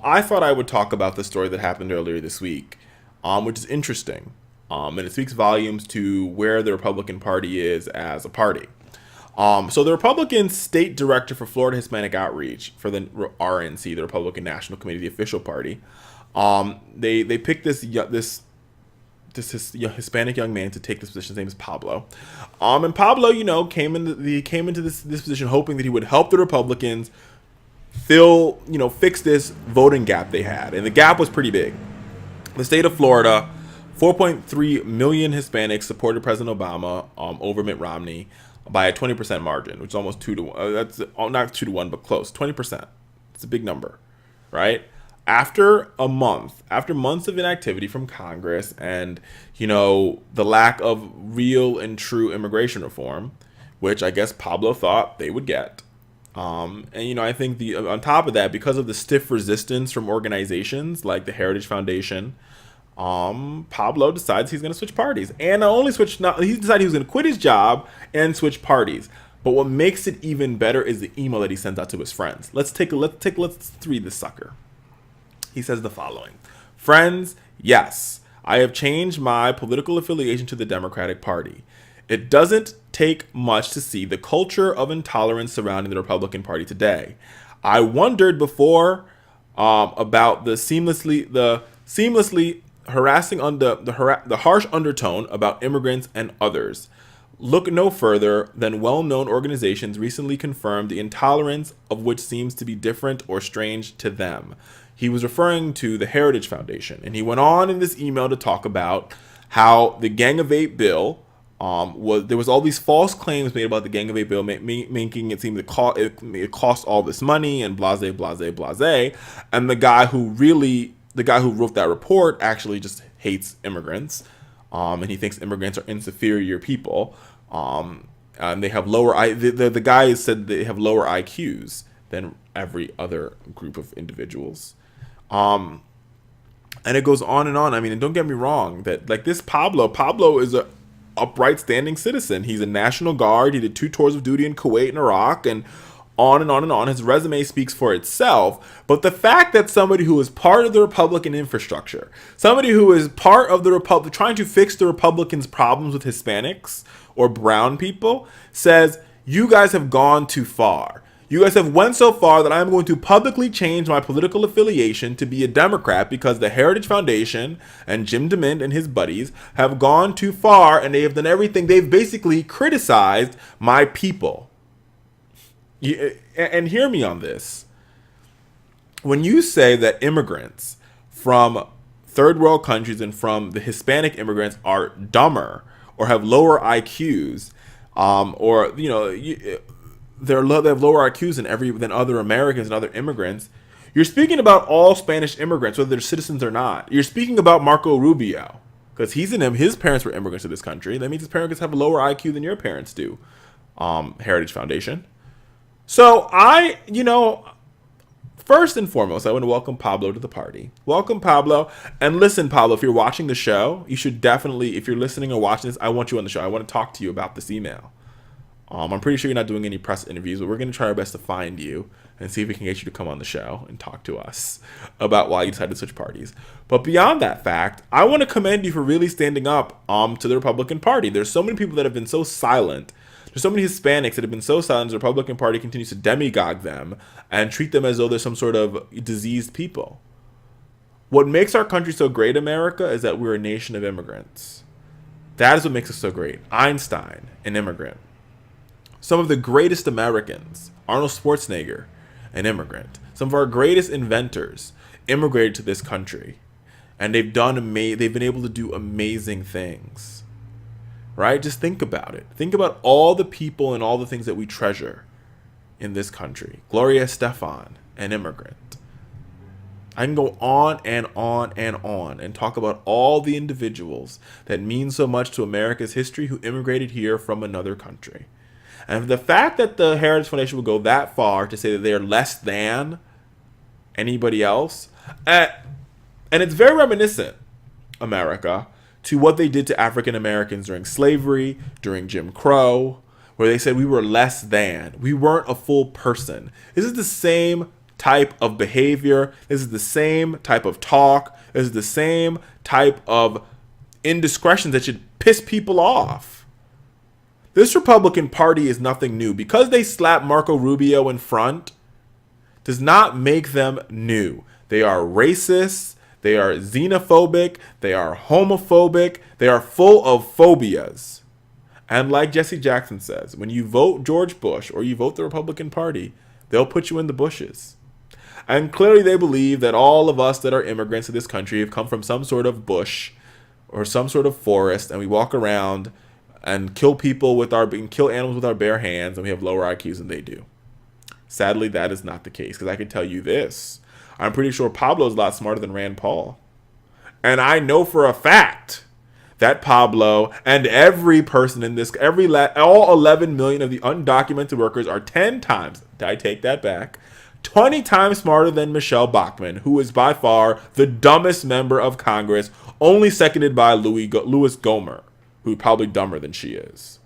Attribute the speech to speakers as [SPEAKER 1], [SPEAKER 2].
[SPEAKER 1] I thought I would talk about the story that happened earlier this week, which is interesting. And it speaks volumes to where the Republican Party is as a party. So the Republican state director for Florida Hispanic Outreach for the RNC, the Republican National Committee, the official party, they picked this Hispanic young man to take this position. His name is Pablo. And Pablo, came into this position hoping that he would help the Republicans fix this voting gap they had. And the gap was pretty big. The state of Florida, 4.3 million Hispanics supported President Obama over Mitt Romney by a 20% margin, which is almost 2 to 1. That's not 2 to 1, but close. 20%. It's a big number, right? After months of inactivity from Congress and, the lack of real and true immigration reform, which I guess Pablo thought they would get. I think on top of that, because of the stiff resistance from organizations like the Heritage Foundation, Pablo decides he's going to switch parties. And he decided he was going to quit his job and switch parties. But what makes it even better is the email that he sends out to his friends. Let's read this sucker. He says the following: "Friends, yes, I have changed my political affiliation to the Democratic Party. It doesn't take much to see the culture of intolerance surrounding the Republican Party today. I wondered before about the seamlessly harassing the harsh undertone about immigrants and others. Look no further than well-known organizations recently confirmed the intolerance of which seems to be different or strange to them." He was referring to the Heritage Foundation, and he went on in this email to talk about how the Gang of Eight bill there was all these false claims made about the Gang of Eight bill, making it seem that it cost all this money and blase, and the guy who wrote that report actually just hates immigrants, and he thinks immigrants are inferior people, and they have the guy said they have lower IQs than every other group of individuals. And it goes on and on. I mean, and don't get me wrong, that like this Pablo is a upright standing citizen. He's a National Guard. He did 2 tours of duty in Kuwait and Iraq, and on and on and on. His resume speaks for itself. But the fact that somebody who is part of the Republican infrastructure, somebody who is part of the Republic, trying to fix the Republicans' problems with Hispanics or brown people, says, you guys have gone too far. You guys have went so far that I'm going to publicly change my political affiliation to be a Democrat because the Heritage Foundation and Jim DeMint and his buddies have gone too far, and they have done everything. They've basically criticized my people. And hear me on this. When you say that immigrants from third world countries and from the Hispanic immigrants are dumber or have lower IQs, or they have lower IQs than other Americans and other immigrants, you're speaking about all Spanish immigrants, whether they're citizens or not. You're speaking about Marco Rubio, because his parents were immigrants to this country. That means his parents have a lower IQ than your parents do. Heritage Foundation. So first and foremost, I want to welcome Pablo to the party. Welcome, Pablo. And listen, Pablo, if you're watching the show, you should definitely, if you're listening or watching this, I want you on the show. I want to talk to you about this email. I'm pretty sure you're not doing any press interviews, but we're going to try our best to find you and see if we can get you to come on the show and talk to us about why you decided to switch parties. But beyond that fact, I want to commend you for really standing up to the Republican Party. There's so many people that have been so silent. There's so many Hispanics that have been so silent. The Republican Party continues to demagogue them and treat them as though they're some sort of diseased people. What makes our country so great, America, is that we're a nation of immigrants. That is what makes us so great. Einstein, an immigrant. Some of the greatest Americans, Arnold Schwarzenegger, an immigrant. Some of our greatest inventors immigrated to this country, and they've been able to do amazing things. Right? Just think about it. Think about all the people and all the things that we treasure in this country. Gloria Estefan, an immigrant. I can go on and on and on and talk about all the individuals that mean so much to America's history who immigrated here from another country. And the fact that the Heritage Foundation will go that far to say that they are less than anybody else, and it's very reminiscent, America, to what they did to African Americans during slavery, during Jim Crow, where they said we were less than. We weren't a full person. This is the same type of behavior. This is the same type of talk. This is the same type of indiscretions that should piss people off. This Republican Party is nothing new. Because they slap Marco Rubio in front does not make them new. They are racist. They are xenophobic. They are homophobic. They are full of phobias. And like Jesse Jackson says, when you vote George Bush or you vote the Republican Party, they'll put you in the bushes. And clearly they believe that all of us that are immigrants to this country have come from some sort of bush or some sort of forest, and we walk around and kill animals with our bare hands, and we have lower IQs than they do. Sadly, that is not the case, because I can tell you this. I'm pretty sure Pablo is a lot smarter than Rand Paul. And I know for a fact that Pablo and every person in this, all 11 million of the undocumented workers are 10 times, I take that back, 20 times smarter than Michelle Bachmann, who is by far the dumbest member of Congress, only seconded by Louis Gohmert, who's probably dumber than she is.